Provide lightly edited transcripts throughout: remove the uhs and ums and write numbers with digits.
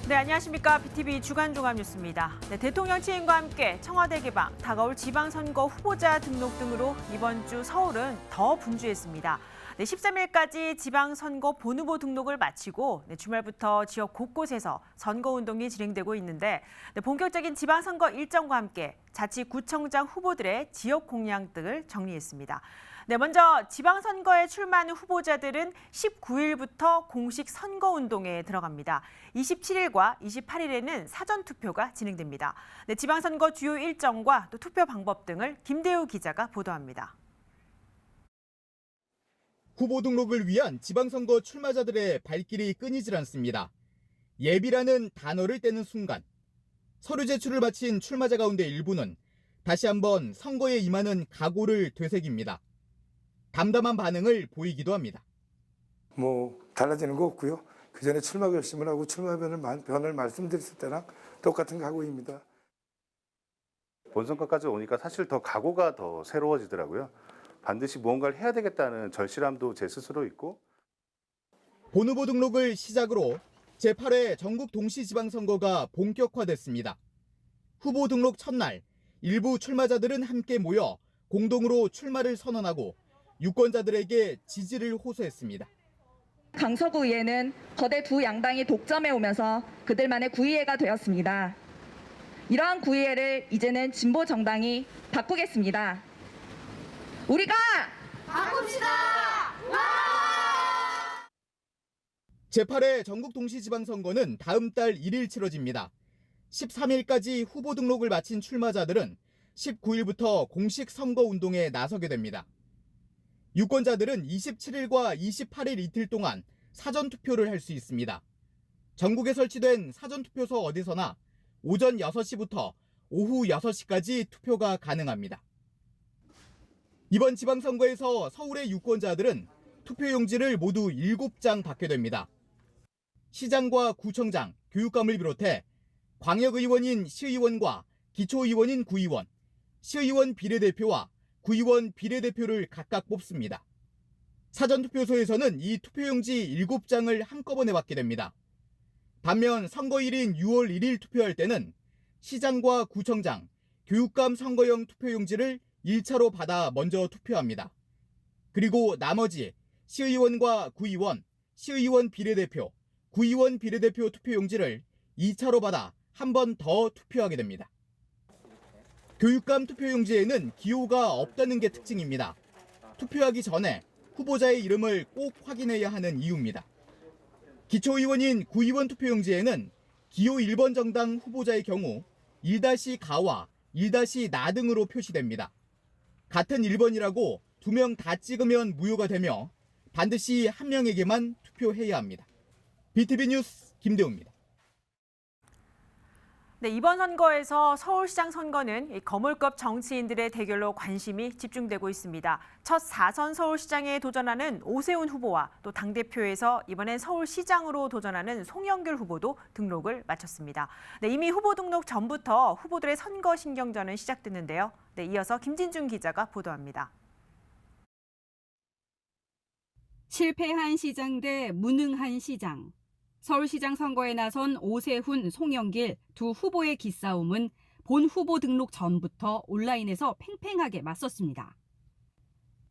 네, 안녕하십니까. BTV 주간 종합뉴스입니다. 네, 대통령 취임과 함께 청와대 개방, 다가올 지방선거 후보자 등록 등으로 이번 주 서울은 더 분주했습니다. 네, 13일까지 지방선거 본후보 등록을 마치고 주말부터 지역 곳곳에서 선거운동이 진행되고 있는데 본격적인 지방선거 일정과 함께 자치구청장 후보들의 지역 공약 등을 정리했습니다. 네, 먼저 지방선거에 출마하는 후보자들은 19일부터 공식 선거운동에 들어갑니다. 27일과 28일에는 사전투표가 진행됩니다. 네, 지방선거 주요 일정과 또 투표 방법 등을 김대우 기자가 보도합니다. 후보 등록을 위한 지방선거 출마자들의 발길이 끊이질 않습니다. 예비라는 단어를 떼는 순간 서류 제출을 마친 출마자 가운데 일부는 다시 한번 선거에 임하는 각오를 되새깁니다. 담담한 반응을 보이기도 합니다. 달라지는 거 없고요. 그전에 출마 결심을 하고 출마변을 말씀드렸을 때랑 똑같은 각오입니다. 본선거까지 오니까 사실 더 각오가 더 새로워지더라고요. 반드시 무언가를 해야 되겠다는 절실함도 제 스스로 있고. 본후보 등록을 시작으로 제8회 전국 동시지방선거가 본격화됐습니다. 후보 등록 첫날 일부 출마자들은 함께 모여 공동으로 출마를 선언하고 유권자들에게 지지를 호소했습니다. 강서구의회는 거대 두 양당이 독점해오면서 그들만의 구의회가 되었습니다. 이러한 구의회를 이제는 진보 정당이 바꾸겠습니다. 우리가 바꿉시다! 제8회 전국 동시지방선거는 다음 달 1일 치러집니다. 13일까지 후보 등록을 마친 출마자들은 19일부터 공식 선거운동에 나서게 됩니다. 유권자들은 27일과 28일 이틀 동안 사전투표를 할 수 있습니다. 전국에 설치된 사전투표소 어디서나 오전 6시부터 오후 6시까지 투표가 가능합니다. 이번 지방선거에서 서울의 유권자들은 투표용지를 모두 7장 받게 됩니다. 시장과 구청장, 교육감을 비롯해 광역의원인 시의원과 기초의원인 구의원, 시의원 비례대표와 구의원 비례대표를 각각 뽑습니다. 사전투표소에서는 이 투표용지 7장을 한꺼번에 받게 됩니다. 반면 선거일인 6월 1일 투표할 때는 시장과 구청장, 교육감 선거용 투표용지를 1차로 받아 먼저 투표합니다. 그리고 나머지 시의원과 구의원, 시의원 비례대표, 구의원 비례대표 투표용지를 2차로 받아 한 번 더 투표하게 됩니다. 교육감 투표용지에는 기호가 없다는 게 특징입니다. 투표하기 전에 후보자의 이름을 꼭 확인해야 하는 이유입니다. 기초의원인 구의원 투표용지에는 기호 1번 정당 후보자의 경우 1-가와 1-나 등으로 표시됩니다. 같은 1번이라고 2명 다 찍으면 무효가 되며 반드시 한 명에게만 투표해야 합니다. BTV 뉴스 김대우입니다. 네, 이번 선거에서 서울시장 선거는 거물급 정치인들의 대결로 관심이 집중되고 있습니다. 첫 4선 서울시장에 도전하는 오세훈 후보와 또 당대표에서 이번엔 서울시장으로 도전하는 송영길 후보도 등록을 마쳤습니다. 네, 이미 후보 등록 전부터 후보들의 선거 신경전은 시작됐는데요. 네, 이어서 김진중 기자가 보도합니다. 실패한 시장 대 무능한 시장. 서울시장 선거에 나선 오세훈, 송영길 두 후보의 기싸움은 본 후보 등록 전부터 온라인에서 팽팽하게 맞섰습니다.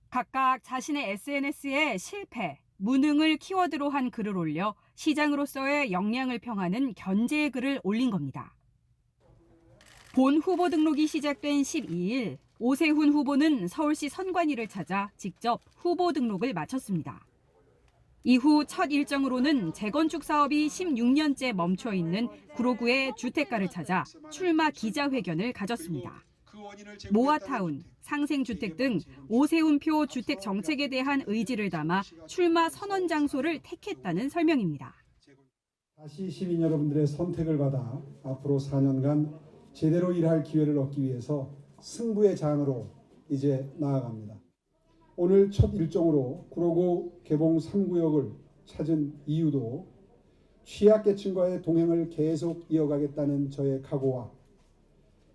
각각 자신의 SNS에 실패, 무능을 키워드로 한 글을 올려 시장으로서의 역량을 평하는 견제의 글을 올린 겁니다. 본 후보 등록이 시작된 12일, 오세훈 후보는 서울시 선관위를 찾아 직접 후보 등록을 마쳤습니다. 이후 첫 일정으로는 재건축 사업이 16년째 멈춰 있는 구로구의 주택가를 찾아 출마 기자회견을 가졌습니다. 모아타운, 상생주택 등 오세훈표 주택 정책에 대한 의지를 담아 출마 선언 장소를 택했다는 설명입니다. 다시 시민 여러분들의 선택을 받아 앞으로 4년간 제대로 일할 기회를 얻기 위해서 승부의 장으로 이제 나아갑니다. 오늘 첫 일정으로 구로구 개봉 3구역을 찾은 이유도 취약계층과의 동행을 계속 이어가겠다는 저의 각오와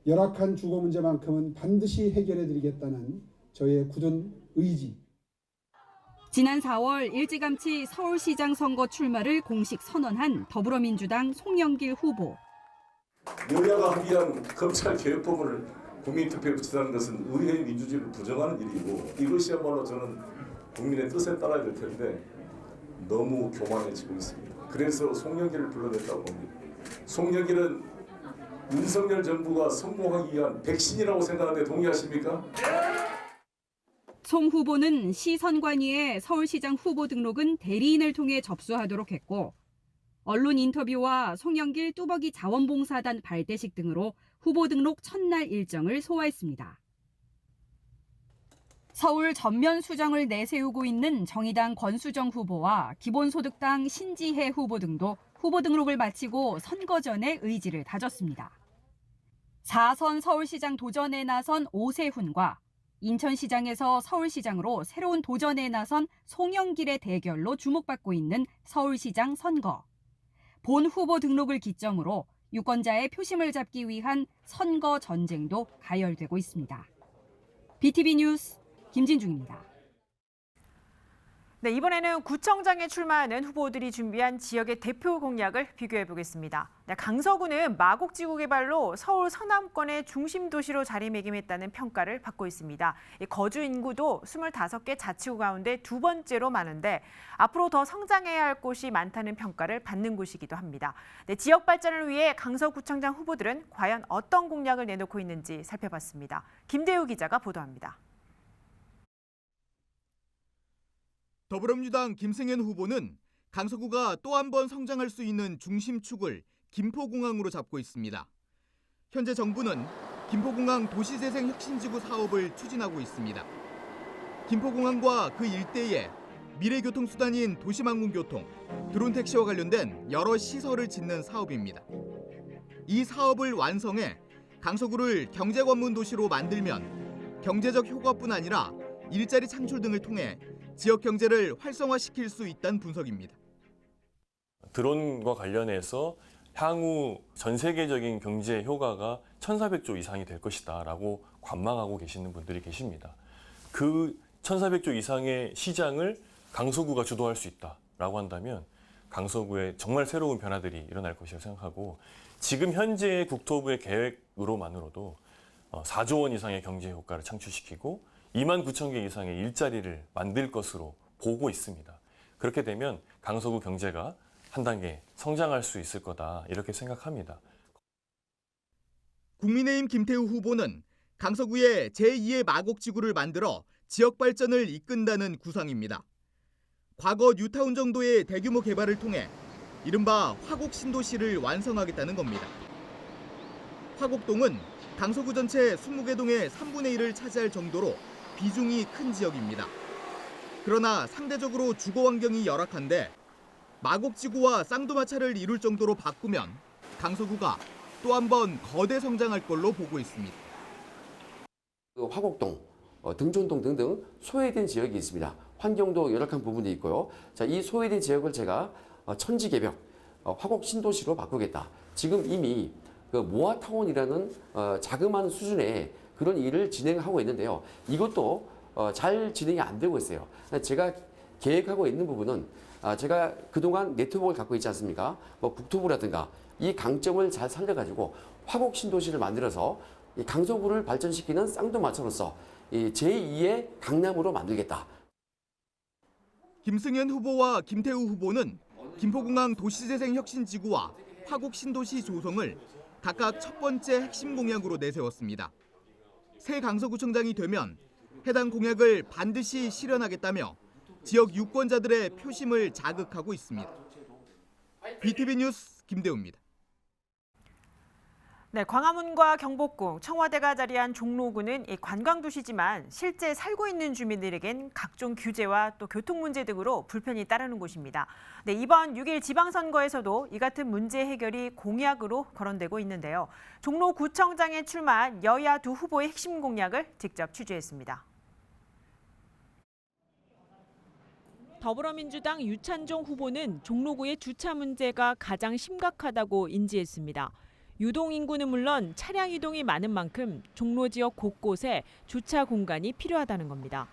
열악한 주거 문제만큼은 반드시 해결해드리겠다는 저의 굳은 의지. 지난 4월 일찌감치 서울시장 선거 출마를 공식 선언한 더불어민주당 송영길 후보. 여야가 합의한 검찰개혁법을 국민투표에 붙인다는 것은 의회의 민주주의를 부정하는 일이고 이것이야말로 저는 국민의 뜻에 따라야 될 텐데 너무 교만해지고 있습니다. 그래서 송영길을 불러냈다고 봅니다. 송영길은 윤석열 정부가 성공하기 위한 백신이라고 생각하는데 동의하십니까? 송 후보는 시 선관위에 서울시장 후보 등록은 대리인을 통해 접수하도록 했고 언론 인터뷰와 송영길 뚜벅이 자원봉사단 발대식 등으로 후보 등록 첫날 일정을 소화했습니다. 서울 전면 수정을 내세우고 있는 정의당 권수정 후보와 기본소득당 신지혜 후보 등도 후보 등록을 마치고 선거 전에 의지를 다졌습니다. 4선 서울시장 도전에 나선 오세훈과 인천시장에서 서울시장으로 새로운 도전에 나선 송영길의 대결로 주목받고 있는 서울시장 선거. 본 후보 등록을 기점으로 유권자의 표심을 잡기 위한 선거 전쟁도 가열되고 있습니다. BTV 뉴스 김진중입니다. 네, 이번에는 구청장에 출마하는 후보들이 준비한 지역의 대표 공약을 비교해 보겠습니다. 네, 강서구는 마곡지구 개발로 서울 서남권의 중심 도시로 자리매김했다는 평가를 받고 있습니다. 거주 인구도 25개 자치구 가운데 두 번째로 많은데 앞으로 더 성장해야 할 곳이 많다는 평가를 받는 곳이기도 합니다. 네, 지역 발전을 위해 강서구청장 후보들은 과연 어떤 공약을 내놓고 있는지 살펴봤습니다. 김대우 기자가 보도합니다. 더불어민주당 김승현 후보는 강서구가 또 한 번 성장할 수 있는 중심축을 김포공항으로 잡고 있습니다. 현재 정부는 김포공항 도시재생혁신지구 사업을 추진하고 있습니다. 김포공항과 그 일대에 미래교통수단인 도시망문교통, 드론택시와 관련된 여러 시설을 짓는 사업입니다. 이 사업을 완성해 강서구를 경제관문 도시로 만들면 경제적 효과뿐 아니라 일자리 창출 등을 통해 지역 경제를 활성화시킬 수 있다는 분석입니다. 드론과 관련해서 향후 전 세계적인 경제 효과가 1,400조 이상이 될 것이다라고 관망하고 계시는 분들이 계십니다. 그 1,400조 이상의 시장을 강서구가 주도할 수 있다라고 한다면 강서구에 정말 새로운 변화들이 일어날 것이라고 생각하고 지금 현재 국토부의 계획으로만으로도 4조 원 이상의 경제 효과를 창출시키고 2만 9천 개 이상의 일자리를 만들 것으로 보고 있습니다. 그렇게 되면 강서구 경제가 한 단계 성장할 수 있을 거다 이렇게 생각합니다. 국민의힘 김태우 후보는 강서구에 제2의 마곡지구를 만들어 지역 발전을 이끈다는 구상입니다. 과거 뉴타운 정도의 대규모 개발을 통해 이른바 화곡 신도시를 완성하겠다는 겁니다. 화곡동은 강서구 전체 20개 동의 3분의 1을 차지할 정도로 비중이 큰 지역입니다. 그러나 상대적으로 주거 환경이 열악한데 마곡지구와 쌍두마차를 이룰 정도로 바꾸면 강서구가 또 한 번 거대 성장할 걸로 보고 있습니다. 화곡동, 등촌동 등등 소외된 지역이 있습니다. 환경도 열악한 부분이 있고요. 자, 이 소외된 지역을 제가 천지개벽, 화곡 신도시로 바꾸겠다. 지금 이미 그 모아타운이라는 자그마한 수준의 그런 일을 진행하고 있는데요. 이것도 잘 진행이 안 되고 있어요. 제가 계획하고 있는 부분은 제가 그동안 네트워크를 갖고 있지 않습니까? 국토부라든가 이 강점을 잘 살려가지고 화곡 신도시를 만들어서 이 강서구를 발전시키는 쌍두마차로서 제2의 강남으로 만들겠다. 김승현 후보와 김태우 후보는 김포공항 도시재생혁신지구와 화곡 신도시 조성을 각각 첫 번째 핵심 공약으로 내세웠습니다. 새 강서구청장이 되면 해당 공약을 반드시 실현하겠다며 지역 유권자들의 표심을 자극하고 있습니다. BTV 뉴스 김대우입니다. 네, 광화문과 경복궁, 청와대가 자리한 종로구는 관광도시지만 실제 살고 있는 주민들에겐 각종 규제와 또 교통 문제 등으로 불편이 따르는 곳입니다. 네, 이번 6일 지방선거에서도 이 같은 문제 해결이 공약으로 거론되고 있는데요. 종로구청장에 출마한 여야 두 후보의 핵심 공약을 직접 취재했습니다. 더불어민주당 유찬종 후보는 종로구의 주차 문제가 가장 심각하다고 인지했습니다. 유동 인구는 물론 차량 이동이 많은 만큼 종로 지역 곳곳에 주차 공간이 필요하다는 겁니다.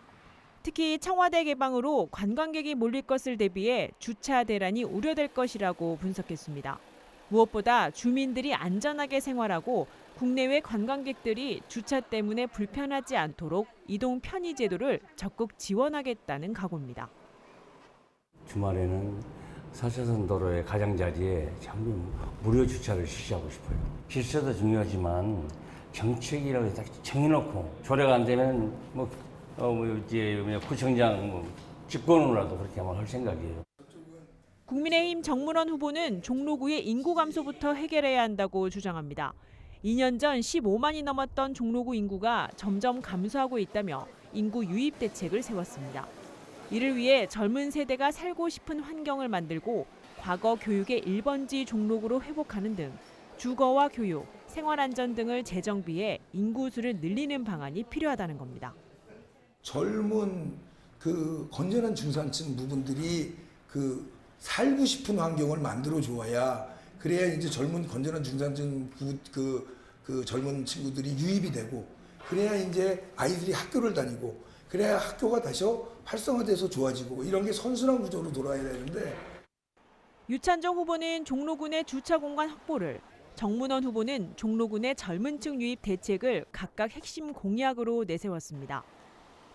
특히 청와대 개방으로 관광객이 몰릴 것을 대비해 주차 대란이 우려될 것이라고 분석했습니다. 무엇보다 주민들이 안전하게 생활하고 국내외 관광객들이 주차 때문에 불편하지 않도록 이동 편의 제도를 적극 지원하겠다는 각오입니다. 주말에는 4차선 도로의 가장자리에 전부 무료 주차를 실시하고 싶어요. 실시도 중요하지만 정책이라고 딱 정해놓고 조례가 안 되면 구청장 직권으로라도 그렇게 한번 할 생각이에요. 국민의힘 정문원 후보는 종로구의 인구 감소부터 해결해야 한다고 주장합니다. 2년 전 15만이 넘었던 종로구 인구가 점점 감소하고 있다며 인구 유입 대책을 세웠습니다. 이를 위해 젊은 세대가 살고 싶은 환경을 만들고 과거 교육의 1번지 종로구로 회복하는 등 주거와 교육, 생활안전 등을 재정비해 인구수를 늘리는 방안이 필요하다는 겁니다. 젊은 건전한 중산층 부분들이 살고 싶은 환경을 만들어 줘야 그래야 이제 젊은 건전한 중산층 젊은 친구들이 유입이 되고 그래야 이제 아이들이 학교를 다니고 그래야 학교가 다시 활성화돼서 좋아지고 이런 게 선순환 구조로 돌아야 되는데. 유찬정 후보는 종로구 내 주차 공간 확보를, 정문원 후보는 종로구 내 젊은 층 유입 대책을 각각 핵심 공약으로 내세웠습니다.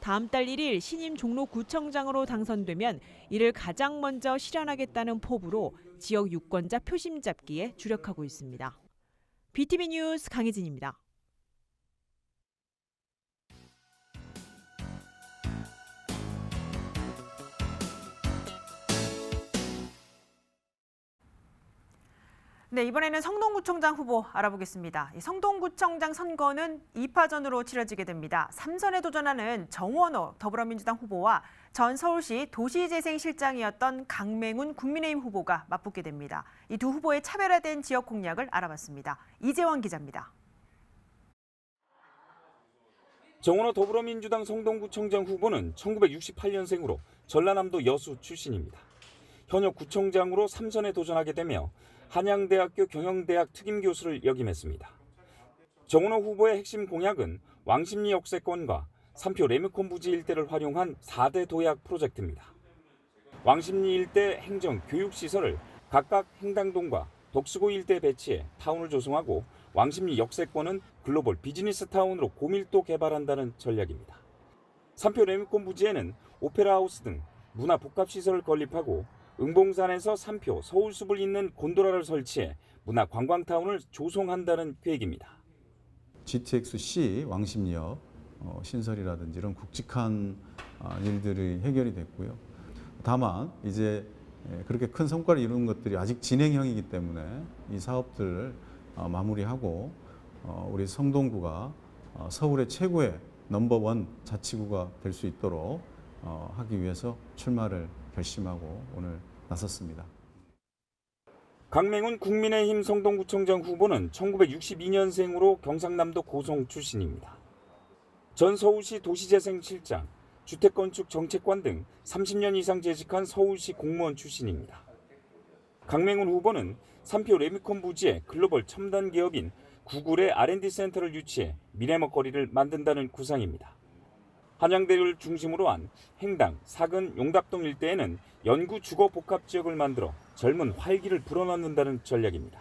다음 달 1일 신임 종로구청장으로 당선되면 이를 가장 먼저 실현하겠다는 포부로 지역 유권자 표심 잡기에 주력하고 있습니다. BTV 뉴스 강혜진입니다. 네, 이번에는 성동구청장 후보 알아보겠습니다. 성동구청장 선거는 2파전으로 치러지게 됩니다. 3선에 도전하는 정원호 더불어민주당 후보와 전 서울시 도시재생실장이었던 강맹훈 국민의힘 후보가 맞붙게 됩니다. 이 두 후보의 차별화된 지역 공약을 알아봤습니다. 이재원 기자입니다. 정원호 더불어민주당 성동구청장 후보는 1968년생으로 전라남도 여수 출신입니다. 현역 구청장으로 3선에 도전하게 되며 한양대학교 경영대학 특임교수를 역임했습니다. 정원호 후보의 핵심 공약은 왕십리 역세권과 삼표 레미콘 부지 일대를 활용한 4대 도약 프로젝트입니다. 왕십리 일대 행정, 교육시설을 각각 행당동과 덕수고 일대에 배치해 타운을 조성하고 왕십리 역세권은 글로벌 비즈니스 타운으로 고밀도 개발한다는 전략입니다. 삼표 레미콘 부지에는 오페라하우스 등 문화 복합시설을 건립하고 응봉산에서 삼표, 서울숲을 잇는 곤도라를 설치해 문화 관광타운을 조성한다는 계획입니다. GTX-C 왕십리역 신설이라든지 이런 굵직한 일들이 해결이 됐고요. 다만 이제 그렇게 큰 성과를 이루는 것들이 아직 진행형이기 때문에 이 사업들을 마무리하고 우리 성동구가 서울의 최고의 넘버원 자치구가 될 수 있도록 하기 위해서 출마를 결심하고 오늘 나섰습니다. 강맹훈 국민의힘 성동구청장 후보는 1962년생으로 경상남도 고성 출신입니다. 전 서울시 도시재생실장, 주택건축 정책관 등 30년 이상 재직한 서울시 공무원 출신입니다. 강맹훈 후보는 삼표 레미콘 부지에 글로벌 첨단 기업인 구글의 R&D 센터를 유치해 미래 먹거리를 만든다는 구상입니다. 한양대를 중심으로 한 행당, 사근, 용답동 일대에는 연구 주거 복합 지역을 만들어 젊은 활기를 불어넣는다는 전략입니다.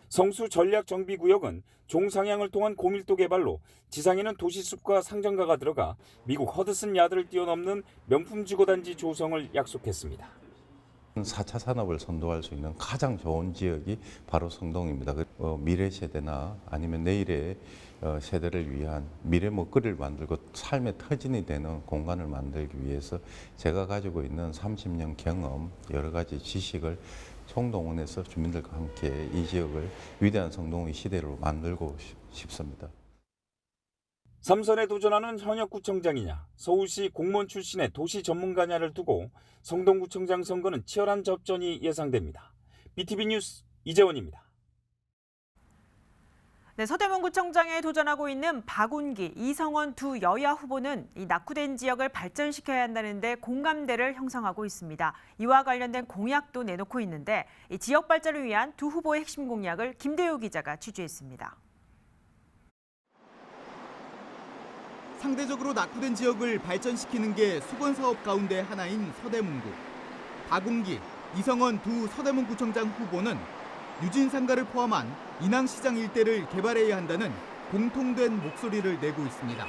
성수 전략 정비 구역은 종상향을 통한 고밀도 개발로 지상에는 도시숲과 상점가가 들어가 미국 허드슨 야드를 뛰어넘는 명품 지구단지 조성을 약속했습니다. 4차 산업을 선도할 수 있는 가장 좋은 지역이 바로 성동입니다. 미래 세대나 아니면 내일의 세대를 위한 미래 먹거리를 만들고 삶의 터전이 되는 공간을 만들기 위해서 제가 가지고 있는 30년 경험, 여러 가지 지식을 성동원에서 주민들과 함께 이 지역을 위대한 성동의 시대로 만들고 싶습니다. 3선에 도전하는 현역 구청장이냐, 서울시 공무원 출신의 도시 전문가냐를 두고 성동구청장 선거는 치열한 접전이 예상됩니다. BTV 뉴스 이재원입니다. 네, 서대문구청장에 도전하고 있는 박운기, 이성원 두 여야 후보는 이 낙후된 지역을 발전시켜야 한다는데 공감대를 형성하고 있습니다. 이와 관련된 공약도 내놓고 있는데 이 지역 발전을 위한 두 후보의 핵심 공약을 김대우 기자가 취재했습니다. 상대적으로 낙후된 지역을 발전시키는 게 수건 사업 가운데 하나인 서대문구. 박웅기, 이성원 두 서대문구청장 후보는 유진상가를 포함한 인왕시장 일대를 개발해야 한다는 공통된 목소리를 내고 있습니다.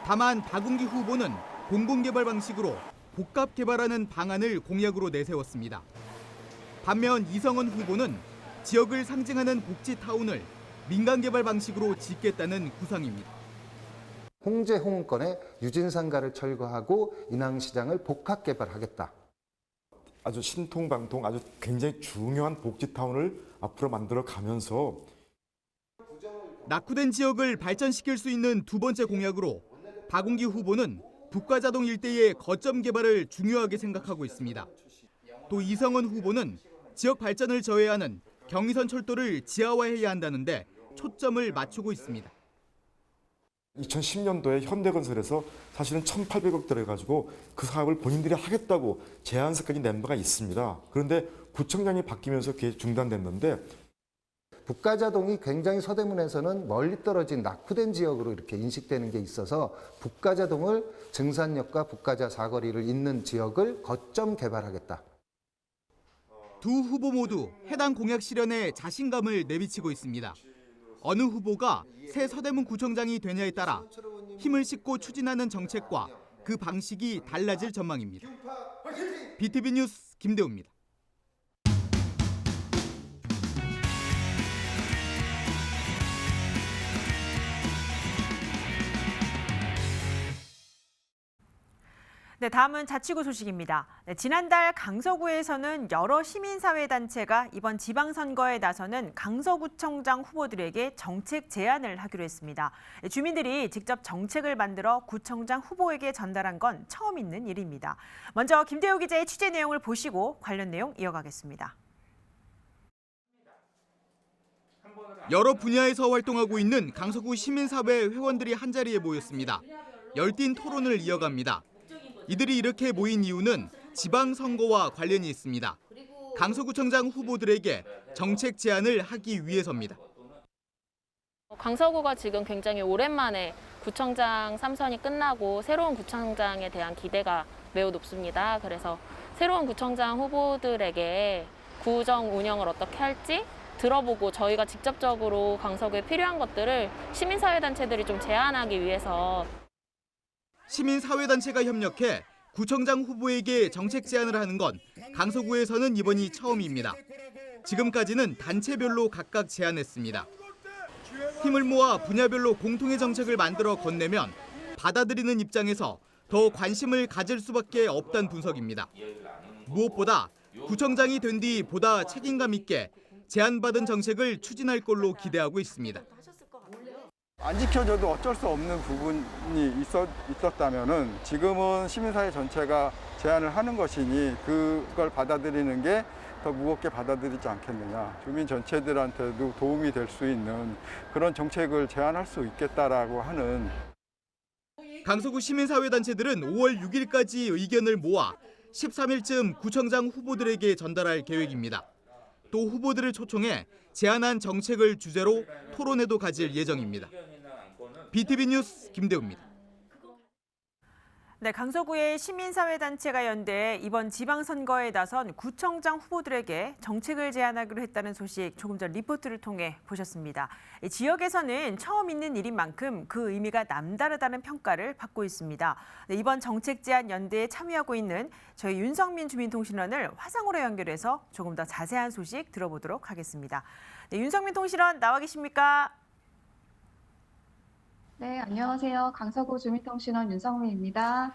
다만 박웅기 후보는 공공개발 방식으로 복합 개발하는 방안을 공약으로 내세웠습니다. 반면 이성원 후보는 지역을 상징하는 복지타운을 민간개발 방식으로 짓겠다는 구상입니다. 홍제 홍은권에 유진상가를 철거하고 인왕시장을 복합 개발하겠다. 아주 신통방통 아주 굉장히 중요한 복지타운을 앞으로 만들어 가면서 낙후된 지역을 발전시킬 수 있는 두 번째 공약으로 박웅기 후보는 북가자동 일대의 거점 개발을 중요하게 생각하고 있습니다. 또 이성원 후보는 지역 발전을 저해하는 경의선 철도를 지하화해야 한다는데 초점을 맞추고 있습니다. 2010년도에 현대건설에서 사실은 1,800억 들어가지고 그 사업을 본인들이 하겠다고 제안서까지 낸 바가 있습니다. 그런데 구청장이 바뀌면서 그게 중단됐는데 북가자동이 굉장히 서대문에서는 멀리 떨어진 낙후된 지역으로 이렇게 인식되는 게 있어서 북가자동을 증산역과 북가자 사거리를 잇는 지역을 거점 개발하겠다. 두 후보 모두 해당 공약 실현에 자신감을 내비치고 있습니다. 어느 후보가 새 서대문구청장이 되냐에 따라 힘을 싣고 추진하는 정책과 그 방식이 달라질 전망입니다. BTV 뉴스 김대우입니다. 네, 다음은 자치구 소식입니다. 네, 지난달 강서구에서는 여러 시민사회단체가 이번 지방선거에 나서는 강서구청장 후보들에게 정책 제안을 하기로 했습니다. 네, 주민들이 직접 정책을 만들어 구청장 후보에게 전달한 건 처음 있는 일입니다. 먼저 김대우 기자의 취재 내용을 보시고 관련 내용 이어가겠습니다. 여러 분야에서 활동하고 있는 강서구 시민사회 회원들이 한자리에 모였습니다. 열띤 토론을 이어갑니다. 이들이 이렇게 모인 이유는 지방선거와 관련이 있습니다. 강서구청장 후보들에게 정책 제안을 하기 위해서입니다. 강서구가 지금 굉장히 오랜만에 구청장 3선이 끝나고 새로운 구청장에 대한 기대가 매우 높습니다. 그래서 새로운 구청장 후보들에게 구청 운영을 어떻게 할지 들어보고 저희가 직접적으로 강서구에 필요한 것들을 시민사회단체들이 좀 제안하기 위해서 시민사회단체가 협력해 구청장 후보에게 정책 제안을 하는 건 강서구에서는 이번이 처음입니다. 지금까지는 단체별로 각각 제안했습니다. 힘을 모아 분야별로 공통의 정책을 만들어 건네면 받아들이는 입장에서 더 관심을 가질 수밖에 없다는 분석입니다. 무엇보다 구청장이 된 뒤 보다 책임감 있게 제안받은 정책을 추진할 걸로 기대하고 있습니다. 안 지켜져도 어쩔 수 없는 부분이 있었다면은 지금은 시민사회 전체가 제안을 하는 것이니 그걸 받아들이는 게 더 무겁게 받아들이지 않겠느냐. 주민 전체들한테도 도움이 될 수 있는 그런 정책을 제안할 수 있겠다라고 하는. 강서구 시민사회단체들은 5월 6일까지 의견을 모아 13일쯤 구청장 후보들에게 전달할 계획입니다. 또 후보들을 초청해 제안한 정책을 주제로 토론회도 가질 예정입니다. BTV 뉴스 김대우입니다. 네, 강서구의 시민사회단체가 연대해 이번 지방선거에 나선 구청장 후보들에게 정책을 제안하기로 했다는 소식 조금 전 리포트를 통해 보셨습니다. 지역에서는 처음 있는 일인 만큼 그 의미가 남다르다는 평가를 받고 있습니다. 네, 이번 정책 제안 연대에 참여하고 있는 저희 윤성민 주민통신원을 화상으로 연결해서 조금 더 자세한 소식 들어보도록 하겠습니다. 네, 윤성민 통신원 나와 계십니까? 네, 안녕하세요. 강서구 주민통신원 윤성민입니다.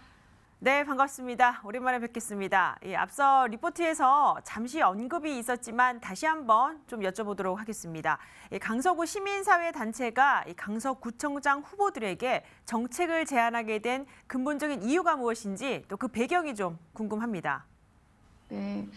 네, 반갑습니다. 오랜만에 뵙겠습니다. 앞서 리포트에서 잠시 언급이 있었지만 다시 한번 좀 여쭤보도록 하겠습니다. 강서구 시민사회단체가 강서구청장 후보들에게 정책을 제안하게 된 근본적인 이유가 무엇인지 또 그 배경이 좀 궁금합니다. 네,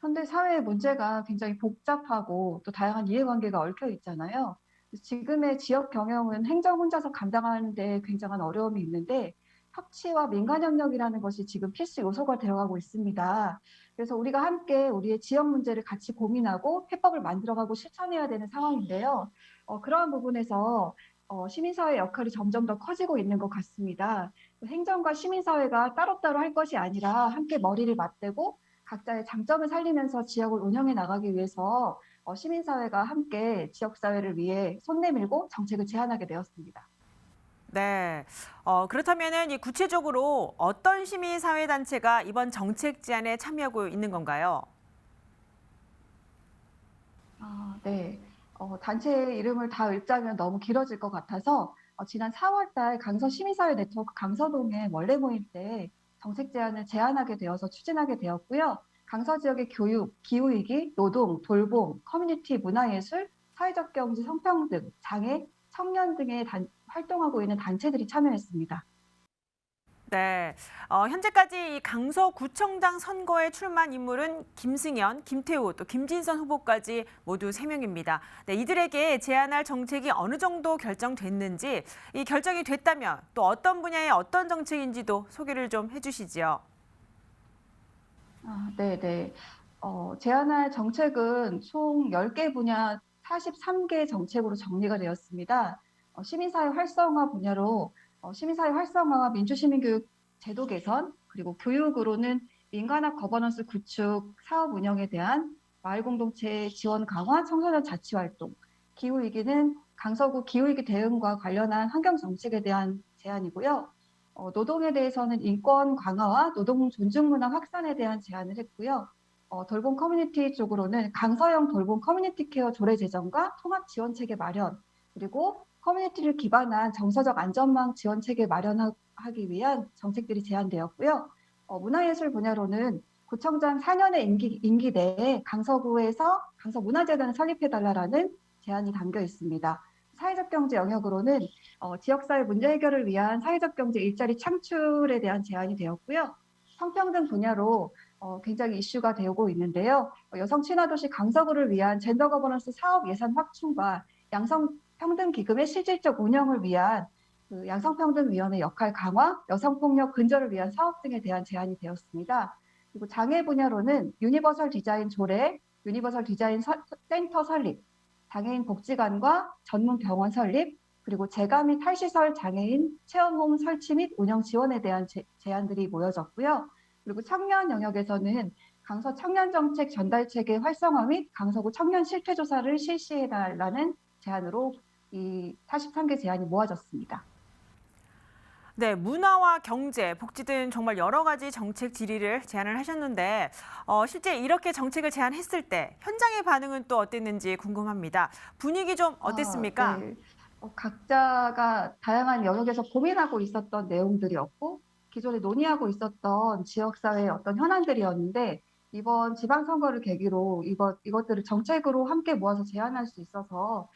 현대 사회의 문제가 굉장히 복잡하고 또 다양한 이해관계가 얽혀 있잖아요. 지금의 지역 경영은 행정 혼자서 감당하는 데 굉장한 어려움이 있는데 협치와 민간협력이라는 것이 지금 필수 요소가 되어가고 있습니다. 그래서 우리가 함께 우리의 지역 문제를 같이 고민하고 해법을 만들어가고 실천해야 되는 상황인데요. 그러한 부분에서 시민사회 역할이 점점 더 커지고 있는 것 같습니다. 행정과 시민사회가 따로따로 할 것이 아니라 함께 머리를 맞대고 각자의 장점을 살리면서 지역을 운영해 나가기 위해서 시민사회가 함께 지역사회를 위해 손 내밀고 정책을 제안하게 되었습니다. 네. 그렇다면은 이 구체적으로 어떤 시민사회단체가 이번 정책 제안에 참여하고 있는 건가요? 네. 단체 이름을 다 읽자면 너무 길어질 것 같아서 지난 4월 달 강서 시민사회 네트워크 강서동의 원래 모임 때 정책 제안을 제안하게 되어서 추진하게 되었고요. 강서 지역의 교육, 기후위기, 노동, 돌봄, 커뮤니티, 문화예술, 사회적 경제, 성평등, 장애, 청년 등의 활동하고 있는 단체들이 참여했습니다. 네. 현재까지 이 강서구청장 선거에 출마한 인물은 김승현, 김태우, 또 김진선 후보까지 모두 3명입니다. 네, 이들에게 제안할 정책이 어느 정도 결정됐는지, 이 결정이 됐다면 또 어떤 분야의 어떤 정책인지도 소개를 좀 해주시지요. 네네. 제안할 정책은 총 10개 분야 43개 정책으로 정리가 되었습니다. 시민사회 활성화 분야로 시민사회 활성화와 민주시민교육 제도 개선, 그리고 교육으로는 민간학 거버넌스 구축, 사업 운영에 대한 마을 공동체 지원 강화, 청소년 자치활동, 기후위기는 강서구 기후위기 대응과 관련한 환경 정책에 대한 제안이고요. 노동에 대해서는 인권 강화와 노동 존중 문화 확산에 대한 제안을 했고요. 돌봄 커뮤니티 쪽으로는 강서형 돌봄 커뮤니티 케어 조례 제정과 통합 지원 체계 마련, 그리고 커뮤니티를 기반한 정서적 안전망 지원 체계 마련하기 위한 정책들이 제안되었고요. 문화예술 분야로는 구청장 4년의 임기 내에 강서구에서 강서문화재단을 설립해달라는 제안이 담겨 있습니다. 사회적 경제 영역으로는 지역사회 문제 해결을 위한 사회적 경제 일자리 창출에 대한 제안이 되었고요. 성평등 분야로 굉장히 이슈가 되고 있는데요. 여성 친화도시 강서구를 위한 젠더 거버넌스 사업 예산 확충과 양성평등기금의 실질적 운영을 위한 양성평등위원회 역할 강화, 여성폭력 근절을 위한 사업 등에 대한 제안이 되었습니다. 그리고 장애 분야로는 유니버설 디자인 조례, 유니버설 디자인 센터 설립, 장애인 복지관과 전문 병원 설립, 그리고 재가 및 탈시설 장애인 체험홈 설치 및 운영 지원에 대한 제안들이 모여졌고요. 그리고 청년 영역에서는 강서 청년정책 전달체계 활성화 및 강서구 청년 실태조사를 실시해달라는 제안으로 이 43개 제안이 모아졌습니다. 네, 문화와 경제, 복지 등 정말 여러 가지 정책 질의를 제안을 하셨는데 실제 이렇게 정책을 제안했을 때 현장의 반응은 또 어땠는지 궁금합니다. 분위기 좀 어땠습니까? 네. 각자가 다양한 영역에서 고민하고 있었던 내용들이었고 기존에 논의하고 있었던 지역사회의 어떤 현안들이었는데 이번 지방선거를 계기로 이것들을 정책으로 함께 모아서 제안할 수 있어서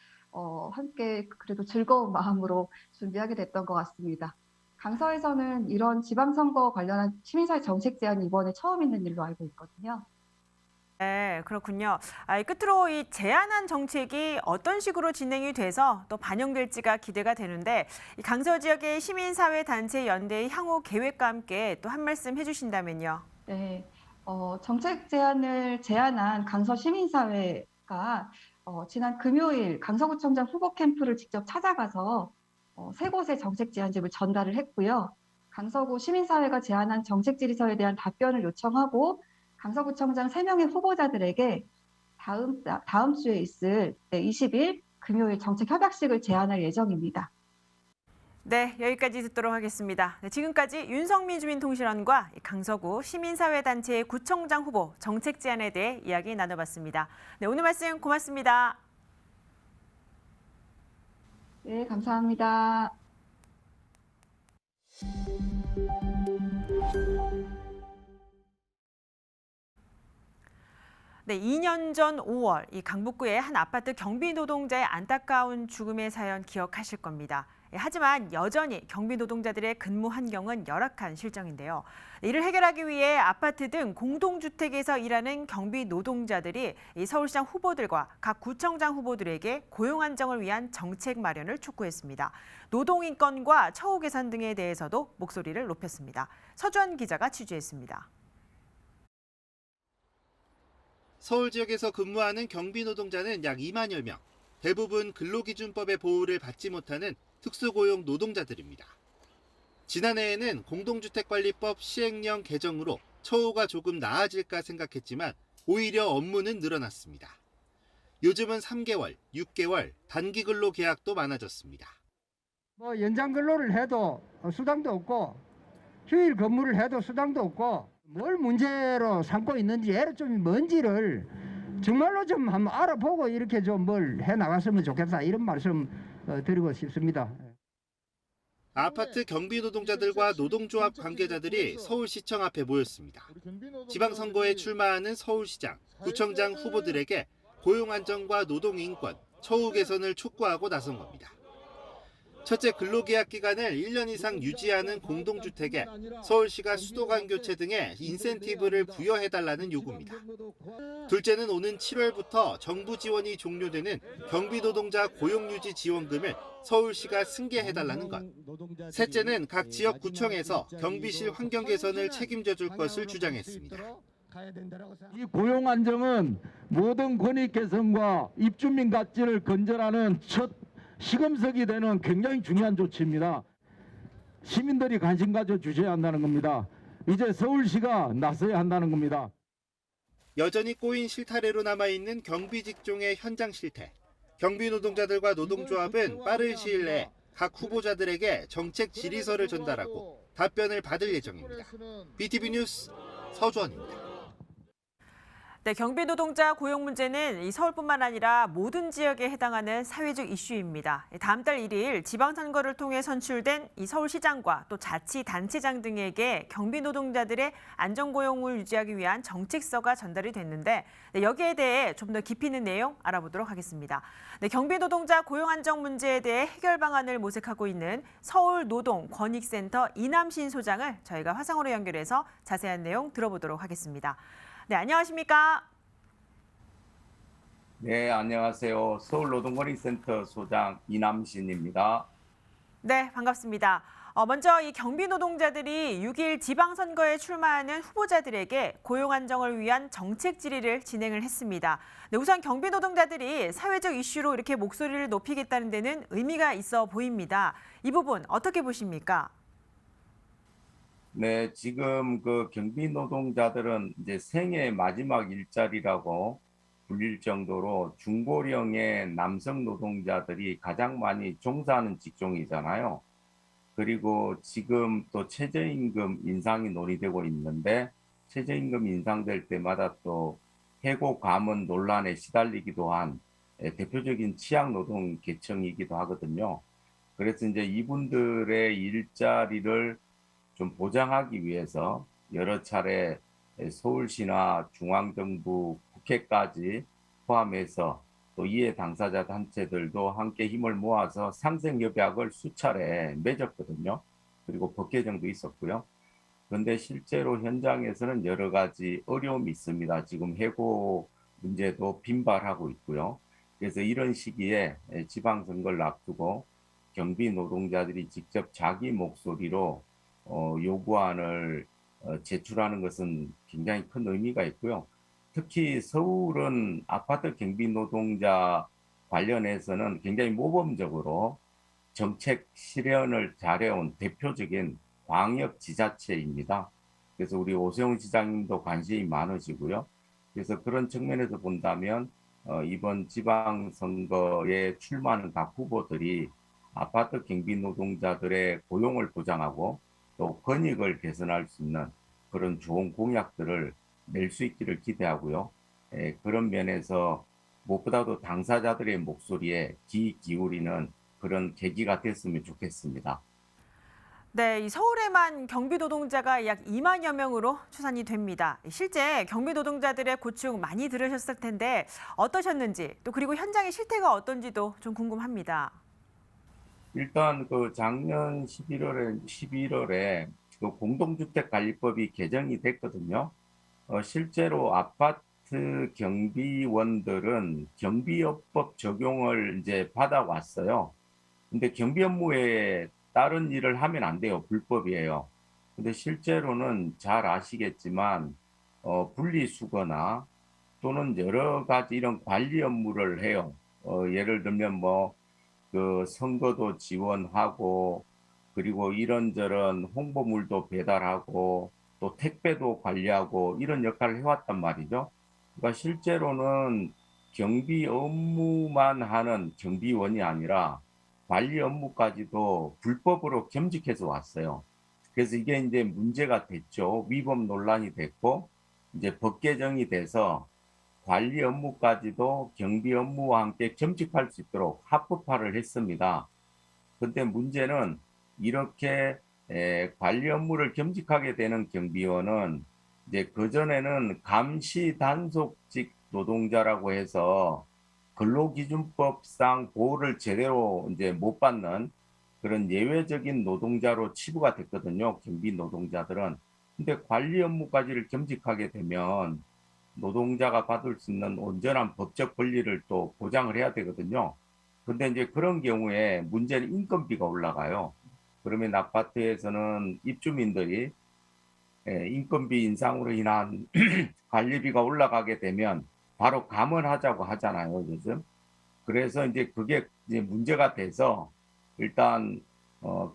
함께 그래도 즐거운 마음으로 준비하게 됐던 것 같습니다. 강서에서는 이런 지방선거 관련한 시민사회 정책 제안이 이번에 처음 있는 일로 알고 있거든요. 네, 그렇군요. 끝으로 이 제안한 정책이 어떤 식으로 진행이 돼서 또 반영될지가 기대가 되는데 이 강서 지역의 시민사회 단체 연대의 향후 계획과 함께 또 한 말씀 해주신다면요. 네, 정책 제안을 제안한 강서 시민사회가 지난 금요일 강서구청장 후보 캠프를 직접 찾아가서 3곳의 정책 제안집을 전달을 했고요. 강서구 시민사회가 제안한 정책 질의서에 대한 답변을 요청하고 강서구청장 3명의 후보자들에게 다음 주에 있을 20일 금요일 정책 협약식을 제안할 예정입니다. 네, 여기까지 듣도록 하겠습니다. 네, 지금까지 윤성민 주민통신원과 강서구 시민사회단체의 구청장 후보 정책 제안에 대해 이야기 나눠봤습니다. 네, 오늘 말씀 고맙습니다. 네, 감사합니다. 네, 2년 전 5월 이 강북구의 한 아파트 경비 노동자의 안타까운 죽음의 사연 기억하실 겁니다. 하지만 여전히 경비 노동자들의 근무 환경은 열악한 실정인데요. 이를 해결하기 위해 아파트 등 공동주택에서 일하는 경비 노동자들이 이 서울시장 후보들과 각 구청장 후보들에게 고용 안정을 위한 정책 마련을 촉구했습니다. 노동인권과 처우 개선 등에 대해서도 목소리를 높였습니다. 서주원 기자가 취재했습니다. 서울 지역에서 근무하는 경비 노동자는 약 2만여 명. 대부분 근로기준법의 보호를 받지 못하는 특수고용 노동자들입니다. 지난해에는 공동주택관리법 시행령 개정으로 처우가 조금 나아질까 생각했지만 오히려 업무는 늘어났습니다. 요즘은 3개월, 6개월 단기 근로 계약도 많아졌습니다. 연장 근로를 해도 수당도 없고 휴일 근무를 해도 수당도 없고 뭘 문제로 삼고 있는지 애로점이 뭔지를 정말로 좀 한번 알아보고 이렇게 좀 뭘 해나갔으면 좋겠다 이런 말씀 드리고 싶습니다. 아파트 경비 노동자들과 노동조합 관계자들이 서울시청 앞에 모였습니다. 지방선거에 출마하는 서울시장, 구청장 후보들에게 고용 안정과 노동 인권, 처우 개선을 촉구하고 나선 겁니다. 첫째, 근로계약 기간을 1년 이상 유지하는 공동주택에 서울시가 수도관 교체 등의 인센티브를 부여해달라는 요구입니다. 둘째는 오는 7월부터 정부 지원이 종료되는 경비노동자 고용유지 지원금을 서울시가 승계해달라는 것. 셋째는 각 지역구청에서 경비실 환경 개선을 책임져 줄 것을 주장했습니다. 이 고용 안정은 모든 권익 개선과 입주민 가치를 건전하는 첫 시금석이 되는 굉장히 중요한 조치입니다. 시민들이 관심 가져 주셔야 한다는 겁니다. 이제 서울시가 나서야 한다는 겁니다. 여전히 꼬인 실타래로 남아있는 경비 직종의 현장 실태. 경비 노동자들과 노동조합은 빠른 시일 내에 각 후보자들에게 정책 질의서를 전달하고 답변을 받을 예정입니다. BTV 뉴스 서주원입니다. 네, 경비 노동자 고용 문제는 이 서울뿐만 아니라 모든 지역에 해당하는 사회적 이슈입니다. 다음 달 1일 지방선거를 통해 선출된 이 서울시장과 또 자치단체장 등에게 경비 노동자들의 안정고용을 유지하기 위한 정책서가 전달이 됐는데 여기에 대해 좀 더 깊이 있는 내용 알아보도록 하겠습니다. 네, 경비 노동자 고용 안정 문제에 대해 해결 방안을 모색하고 있는 서울노동권익센터 이남신 소장을 저희가 화상으로 연결해서 자세한 내용 들어보도록 하겠습니다. 네, 안녕하십니까? 네, 안녕하세요. 서울노동권익센터 소장 이남신입니다. 네, 반갑습니다. 먼저 이 경비 노동자들이 6일 지방선거에 출마하는 후보자들에게 고용 안정을 위한 정책 질의를 진행을 했습니다. 네, 우선 경비 노동자들이 사회적 이슈로 이렇게 목소리를 높이겠다는 데는 의미가 있어 보입니다. 이 부분 어떻게 보십니까? 네, 지금 그 경비 노동자들은 이제 생애 마지막 일자리라고 불릴 정도로 중고령의 남성 노동자들이 가장 많이 종사하는 직종이잖아요. 그리고 지금 또 최저임금 인상이 논의되고 있는데 최저임금 인상될 때마다 또 해고 감원 논란에 시달리기도 한 대표적인 취약 노동 계층이기도 하거든요. 그래서 이제 이분들의 일자리를 좀 보장하기 위해서 여러 차례 서울시나 중앙정부, 국회까지 포함해서 또 이해 당사자 단체들도 함께 힘을 모아서 상생협약을 수차례 맺었거든요. 그리고 법 개정도 있었고요. 그런데 실제로 현장에서는 여러 가지 어려움이 있습니다. 지금 해고 문제도 빈발하고 있고요. 그래서 이런 시기에 지방선거를 앞두고 경비 노동자들이 직접 자기 목소리로 요구안을 제출하는 것은 굉장히 큰 의미가 있고요. 특히 서울은 아파트 경비 노동자 관련해서는 굉장히 모범적으로 정책 실현을 잘해온 대표적인 광역 지자체입니다. 그래서 우리 오세훈 시장님도 관심이 많으시고요. 그래서 그런 측면에서 본다면 이번 지방선거에 출마하는 각 후보들이 아파트 경비 노동자들의 고용을 보장하고 또 권익을 개선할 수 있는 그런 좋은 공약들을 낼 수 있기를 기대하고요. 그런 면에서 무엇보다도 당사자들의 목소리에 귀 기울이는 그런 계기가 됐으면 좋겠습니다. 네, 이 서울에만 경비 노동자가 약 2만여 명으로 추산이 됩니다. 실제 경비 노동자들의 고충 많이 들으셨을 텐데 어떠셨는지 또 그리고 현장의 실태가 어떤지도 좀 궁금합니다. 일단 그 작년 11월에 그 공동주택관리법이 개정이 됐거든요. 실제로 아파트 경비원들은 경비업법 적용을 이제 받아왔어요. 근데 경비 업무에 다른 일을 하면 안 돼요. 불법이에요. 근데 실제로는 잘 아시겠지만 분리수거나 또는 여러 가지 이런 관리 업무를 해요. 예를 들면 뭐 그 선거도 지원하고 그리고 이런저런 홍보물도 배달하고 또 택배도 관리하고 이런 역할을 해왔단 말이죠. 그러니까 실제로는 경비 업무만 하는 경비원이 아니라 관리 업무까지도 불법으로 겸직해서 왔어요. 그래서 이게 이제 문제가 됐죠. 위법 논란이 됐고 이제 법 개정이 돼서 관리 업무까지도 경비 업무와 함께 겸직할 수 있도록 합법화를 했습니다. 근데 문제는 이렇게 관리 업무를 겸직하게 되는 경비원은 이제 그전에는 감시 단속직 노동자라고 해서 근로기준법상 보호를 제대로 이제 못 받는 그런 예외적인 노동자로 치부가 됐거든요. 경비 노동자들은. 근데 관리 업무까지를 겸직하게 되면 노동자가 받을 수 있는 온전한 법적 권리를 또 보장을 해야 되거든요. 근데 이제 그런 경우에 문제는 인건비가 올라가요. 그러면 아파트에서는 입주민들이 인건비 인상으로 인한 관리비가 올라가게 되면 바로 감원하자고 하잖아요, 요즘. 그래서 이제 그게 이제 문제가 돼서 일단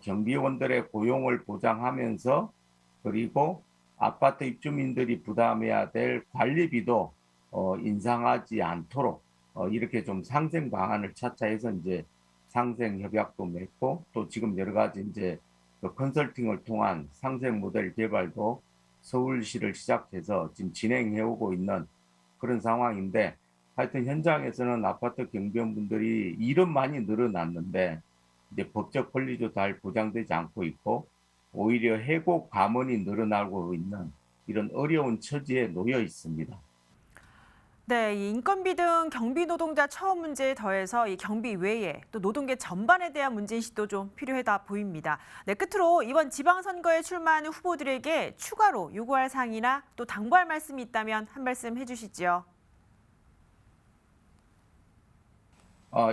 경비원들의 고용을 보장하면서 그리고 아파트 입주민들이 부담해야 될 관리비도 인상하지 않도록 이렇게 좀 상생 방안을 찾자 해서 이제 상생 협약도 맺고 또 지금 여러 가지 이제 컨설팅을 통한 상생 모델 개발도 서울시를 시작해서 지금 진행해 오고 있는 그런 상황인데 하여튼 현장에서는 아파트 경비원분들이 일은 많이 늘어났는데 이제 법적 권리도 잘 보장되지 않고 있고 오히려 해고 감원이 늘어나고 있는 이런 어려운 처지에 놓여 있습니다. 네, 이 인건비 등 경비 노동자 처우 문제에 더해서 이 경비 외에 또 노동계 전반에 대한 문제인식도 좀 필요하다 보입니다. 네, 끝으로 이번 지방선거에 출마하는 후보들에게 추가로 요구할 사항이나 또 당부할 말씀이 있다면 한 말씀 해주시죠.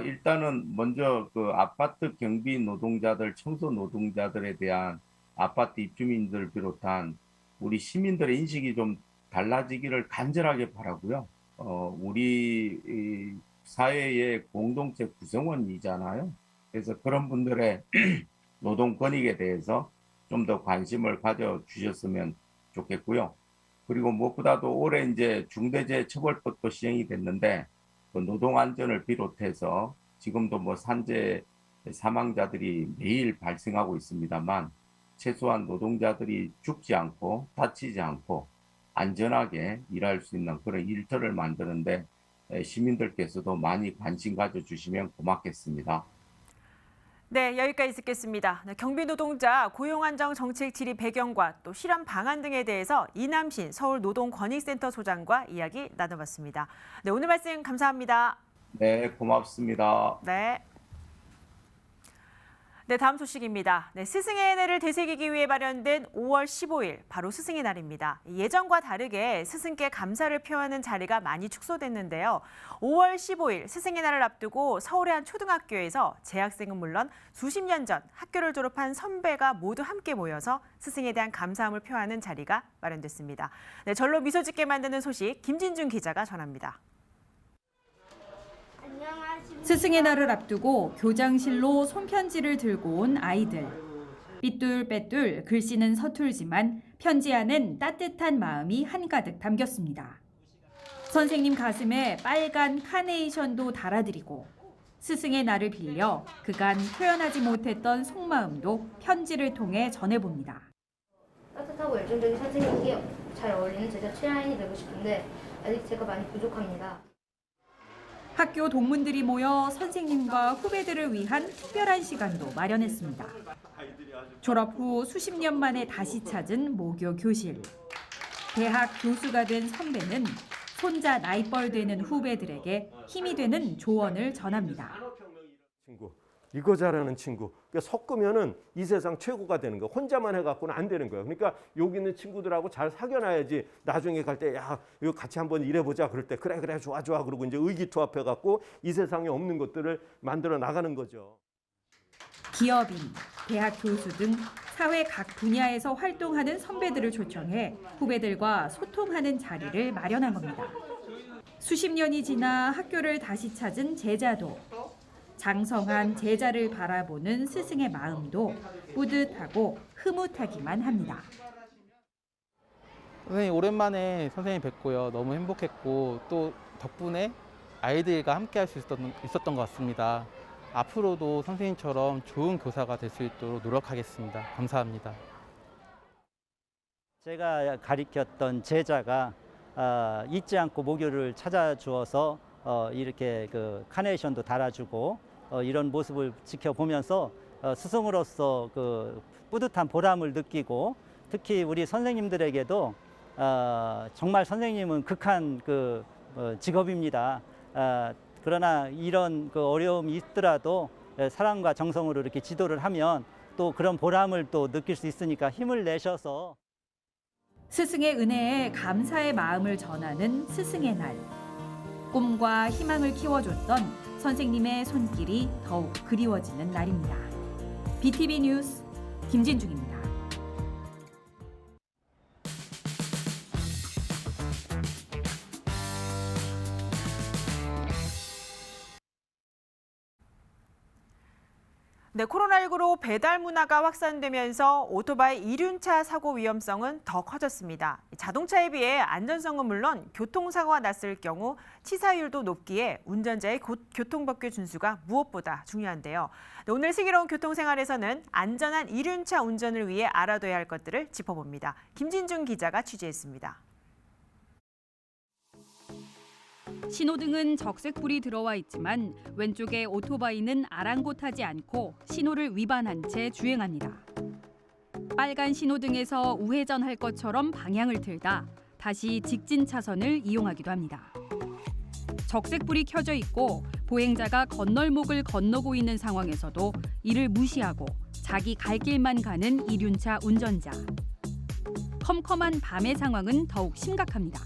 일단은 먼저 그 아파트 경비 노동자들, 청소 노동자들에 대한 아파트 입주민들 비롯한 우리 시민들의 인식이 좀 달라지기를 간절하게 바라고요. 우리 사회의 공동체 구성원이잖아요. 그래서 그런 분들의 노동 권익에 대해서 좀 더 관심을 가져주셨으면 좋겠고요. 그리고 무엇보다도 올해 이제 중대재해처벌법도 시행이 됐는데 그 노동 안전을 비롯해서 지금도 뭐 산재 사망자들이 매일 발생하고 있습니다만 최소한 노동자들이 죽지 않고 다치지 않고 안전하게 일할 수 있는 그런 일터를 만드는데 시민들께서도 많이 관심 가져주시면 고맙겠습니다. 네, 여기까지 듣겠습니다. 경비 노동자 고용 안정 정책 질의 배경과 또 실현 방안 등에 대해서 이남신 서울노동권익센터 소장과 이야기 나눠봤습니다. 네, 오늘 말씀 감사합니다. 네, 고맙습니다. 네. 네, 다음 소식입니다. 네, 스승의 날을 되새기기 위해 마련된 5월 15일, 바로 스승의 날입니다. 예전과 다르게 스승께 감사를 표하는 자리가 많이 축소됐는데요. 5월 15일 스승의 날을 앞두고 서울의 한 초등학교에서 재학생은 물론 수십 년 전 학교를 졸업한 선배가 모두 함께 모여서 스승에 대한 감사함을 표하는 자리가 마련됐습니다. 네, 절로 미소 짓게 만드는 소식 김진중 기자가 전합니다. 스승의 날을 앞두고 교장실로 손편지를 들고 온 아이들. 삐뚤빼뚤 글씨는 서툴지만 편지 안엔 따뜻한 마음이 한가득 담겼습니다. 선생님 가슴에 빨간 카네이션도 달아드리고 스승의 날을 빌려 그간 표현하지 못했던 속마음도 편지를 통해 전해봅니다. 따뜻하고 열정적인 선생님께 잘 어울리는 제자 최하인이 되고 싶은데 아직 제가 많이 부족합니다. 학교 동문들이 모여 선생님과 후배들을 위한 특별한 시간도 마련했습니다. 졸업 후 수십 년 만에 다시 찾은 모교 교실. 대학 교수가 된 선배는 손자 나이뻘 되는 후배들에게 힘이 되는 조언을 전합니다. 이거 잘하는 친구. 그러니까 섞으면은 이 세상 최고가 되는 거야. 혼자만 해갖고는 안 되는 거야. 그러니까 여기 있는 친구들하고 잘 사귀어놔야지 나중에 갈 때 야 이거 같이 한번 일해보자 그럴 때 그래 좋아 그러고 이제 의기투합해갖고 이 세상에 없는 것들을 만들어 나가는 거죠. 기업인, 대학 교수 등 사회 각 분야에서 활동하는 선배들을 초청해 후배들과 소통하는 자리를 마련한 겁니다. 수십 년이 지나 학교를 다시 찾은 제자도, 장성한 제자를 바라보는 스승의 마음도 뿌듯하고 흐뭇하기만 합니다. 선생님 오랜만에 선생님 뵙고요. 너무 행복했고 또 덕분에 아이들과 함께 할 수 있었던 것 같습니다. 앞으로도 선생님처럼 좋은 교사가 될 수 있도록 노력하겠습니다. 감사합니다. 제가 가르쳤던 제자가 잊지 않고 모교를 찾아주어서 이렇게 그 카네이션도 달아주고 이런 모습을 지켜보면서 스승으로서 그 뿌듯한 보람을 느끼고, 특히 우리 선생님들에게도 정말 선생님은 극한 그 직업입니다. 그러나 이런 그 어려움이 있더라도 사랑과 정성으로 이렇게 지도를 하면 또 그런 보람을 또 느낄 수 있으니까 힘을 내셔서. 스승의 은혜에 감사의 마음을 전하는 스승의 날. 꿈과 희망을 키워줬던 선생님의 손길이 더욱 그리워지는 날입니다. BTV 뉴스 김진중입니다. 네, 코로나19로 배달 문화가 확산되면서 오토바이 이륜차 사고 위험성은 더 커졌습니다. 자동차에 비해 안전성은 물론 교통사고가 났을 경우 치사율도 높기에 운전자의 교통법규 준수가 무엇보다 중요한데요. 네, 오늘 슬기로운 교통생활에서는 안전한 이륜차 운전을 위해 알아둬야 할 것들을 짚어봅니다. 김진중 기자가 취재했습니다. 신호등은 적색불이 들어와 있지만 왼쪽에 오토바이는 아랑곳하지 않고 신호를 위반한 채 주행합니다. 빨간 신호등에서 우회전할 것처럼 방향을 틀다 다시 직진 차선을 이용하기도 합니다. 적색불이 켜져 있고 보행자가 건널목을 건너고 있는 상황에서도 이를 무시하고 자기 갈 길만 가는 이륜차 운전자. 컴컴한 밤의 상황은 더욱 심각합니다.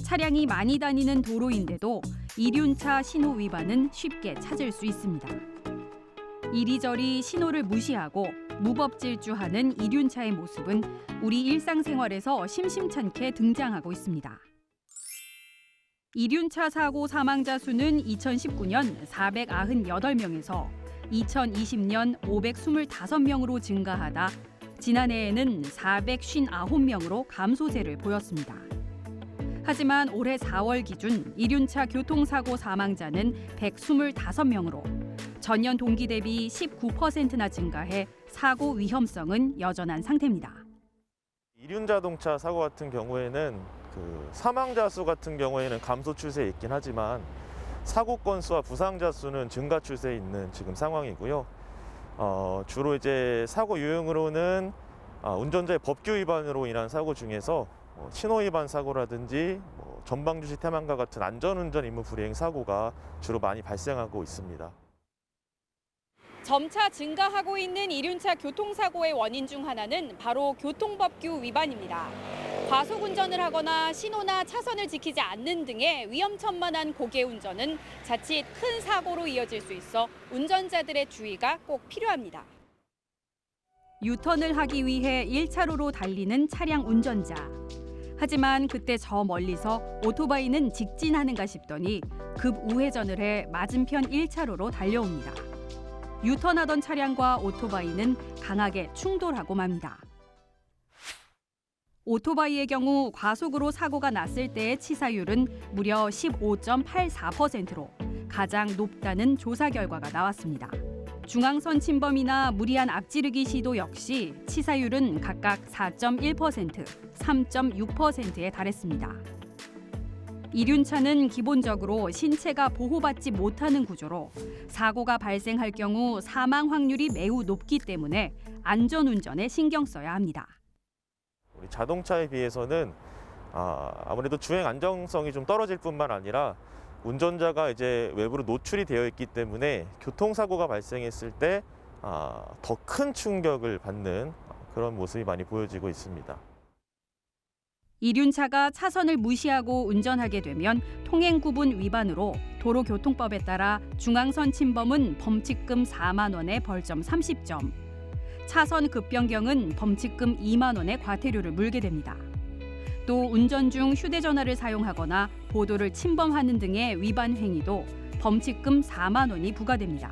차량이 많이 다니는 도로인데도 이륜차 신호 위반은 쉽게 찾을 수 있습니다. 이리저리 신호를 무시하고 무법질주하는 이륜차의 모습은 우리 일상생활에서 심심찮게 등장하고 있습니다. 이륜차 사고 사망자 수는 2019년 498명에서 2020년 525명으로 증가하다 지난해에는 459명으로 감소세를 보였습니다. 하지만 올해 4월 기준 이륜차 교통사고 사망자는 125명으로 전년 동기 대비 19%나 증가해 사고 위험성은 여전한 상태입니다. 이륜자동차 사고 같은 경우에는 그 사망자 수 같은 경우에는 감소 추세에 있긴 하지만 사고 건수와 부상자 수는 증가 추세에 있는 지금 상황이고요. 주로 이제 사고 유형으로는 운전자의 법규 위반으로 인한 사고 중에서 신호 위반 사고라든지 전방주시 태만과 같은 안전운전 의무 불이행 사고가 주로 많이 발생하고 있습니다. 점차 증가하고 있는 이륜차 교통사고의 원인 중 하나는 바로 교통법규 위반입니다. 과속 운전을 하거나 신호나 차선을 지키지 않는 등의 위험천만한 고개 운전은 자칫 큰 사고로 이어질 수 있어 운전자들의 주의가 꼭 필요합니다. 유턴을 하기 위해 1차로로 달리는 차량 운전자. 하지만 그때 저 멀리서 오토바이는 직진하는가 싶더니 급 우회전을 해 맞은편 1차로로 달려옵니다. 유턴하던 차량과 오토바이는 강하게 충돌하고 맙니다. 오토바이의 경우 과속으로 사고가 났을 때의 치사율은 무려 15.84%로 가장 높다는 조사 결과가 나왔습니다. 중앙선 침범이나 무리한 앞지르기 시도 역시 치사율은 각각 4.1%, 3.6%에 달했습니다. 이륜차는 기본적으로 신체가 보호받지 못하는 구조로 사고가 발생할 경우 사망 확률이 매우 높기 때문에 안전운전에 신경 써야 합니다. 우리 자동차에 비해서는 아무래도 주행 안정성이 좀 떨어질 뿐만 아니라 운전자가 이제 외부로 노출이 되어 있기 때문에 교통사고가 발생했을 때 더 큰 충격을 받는 그런 모습이 많이 보여지고 있습니다. 이륜차가 차선을 무시하고 운전하게 되면 통행구분 위반으로 도로교통법에 따라 중앙선 침범은 범칙금 4만 원에 벌점 30점, 차선 급변경은 범칙금 2만 원의 과태료를 물게 됩니다. 또 운전 중 휴대전화를 사용하거나 보도를 침범하는 등의 위반 행위도 범칙금 4만 원이 부과됩니다.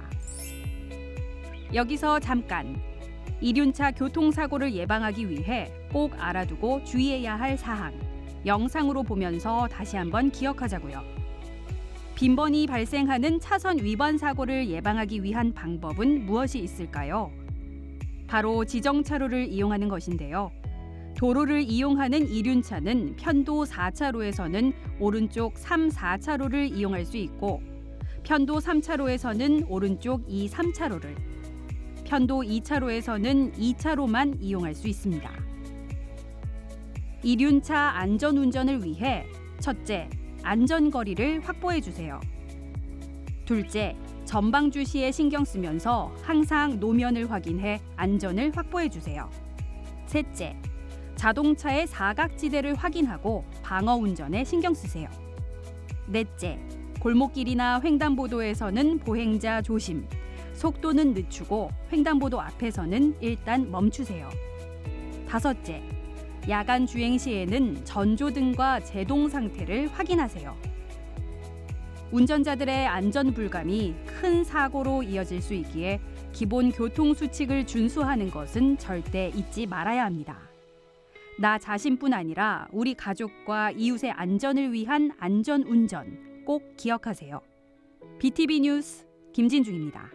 여기서 잠깐, 이륜차 교통사고를 예방하기 위해 꼭 알아두고 주의해야 할 사항, 영상으로 보면서 다시 한번 기억하자고요. 빈번히 발생하는 차선 위반 사고를 예방하기 위한 방법은 무엇이 있을까요? 바로 지정차로를 이용하는 것인데요. 도로를 이용하는 이륜차는 편도 4차로에서는 오른쪽 3, 4차로를 이용할 수 있고 편도 3차로에서는 오른쪽 2, 3차로를, 편도 2차로에서는 2차로만 이용할 수 있습니다. 이륜차 안전운전을 위해 첫째, 안전거리를 확보해 주세요. 둘째, 전방 주시에 신경 쓰면서 항상 노면을 확인해 안전을 확보해 주세요. 셋째, 자동차의 사각지대를 확인하고 방어 운전에 신경 쓰세요. 넷째, 골목길이나 횡단보도에서는 보행자 조심, 속도는 늦추고 횡단보도 앞에서는 일단 멈추세요. 다섯째, 야간 주행 시에는 전조등과 제동 상태를 확인하세요. 운전자들의 안전 불감이 큰 사고로 이어질 수 있기에 기본 교통 수칙을 준수하는 것은 절대 잊지 말아야 합니다. 나 자신뿐 아니라 우리 가족과 이웃의 안전을 위한 안전 운전 꼭 기억하세요. BTV 뉴스 김진중입니다.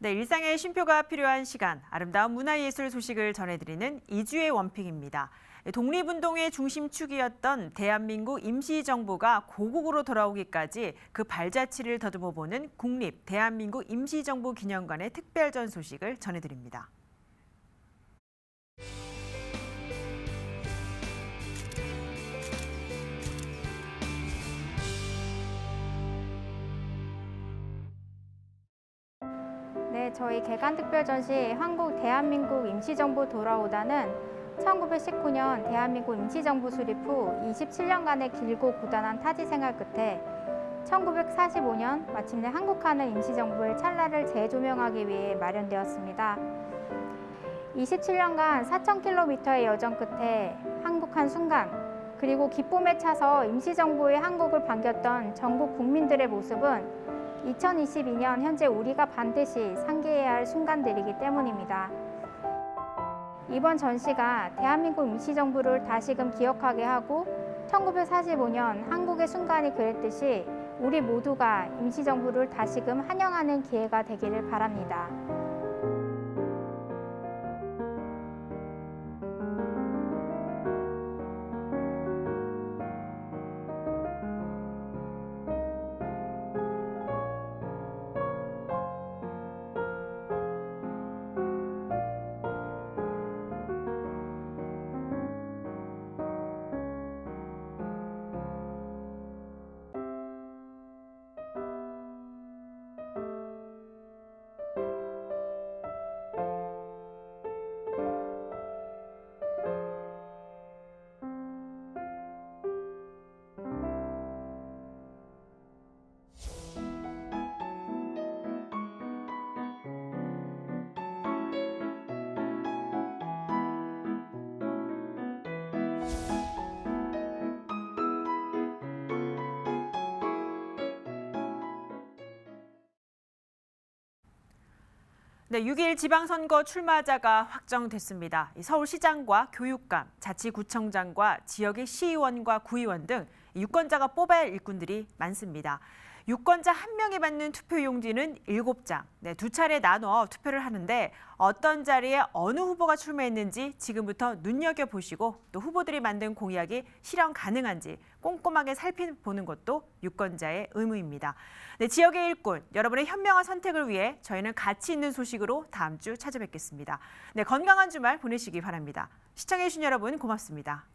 네, 일상의 쉼표가 필요한 시간, 아름다운 문화예술 소식을 전해드리는 이주의 원픽입니다. 독립운동의 중심축이었던 대한민국 임시정부가 고국으로 돌아오기까지 그 발자취를 더듬어보는 국립 대한민국 임시정부 기념관의 특별전 소식을 전해드립니다. 네, 저희 개관특별전시 한국 대한민국 임시정부 돌아오다는 1919년 대한민국 임시정부 수립 후 27년간의 길고 고단한 타지 생활 끝에 1945년 마침내 한국하는 임시정부의 찰나를 재조명하기 위해 마련되었습니다. 27년간 4,000km의 여정 끝에 한국한 순간, 그리고 기쁨에 차서 임시정부의 한국을 반겼던 전국 국민들의 모습은 2022년 현재 우리가 반드시 상기해야 할 순간들이기 때문입니다. 이번 전시가 대한민국 임시정부를 다시금 기억하게 하고 1945년 한국의 순간이 그랬듯이 우리 모두가 임시정부를 다시금 환영하는 기회가 되기를 바랍니다. 네, 6일 지방선거 출마자가 확정됐습니다. 서울시장과 교육감, 자치구청장과 지역의 시의원과 구의원 등 유권자가 뽑아야 할 일꾼들이 많습니다. 유권자 한 명이 받는 투표용지는 7장, 네, 2차례 나눠 투표를 하는데 어떤 자리에 어느 후보가 출마했는지 지금부터 눈여겨보시고 또 후보들이 만든 공약이 실현 가능한지 꼼꼼하게 살펴보는 것도 유권자의 의무입니다. 네, 지역의 일꾼, 여러분의 현명한 선택을 위해 저희는 가치 있는 소식으로 다음 주 찾아뵙겠습니다. 네, 건강한 주말 보내시기 바랍니다. 시청해주신 여러분 고맙습니다.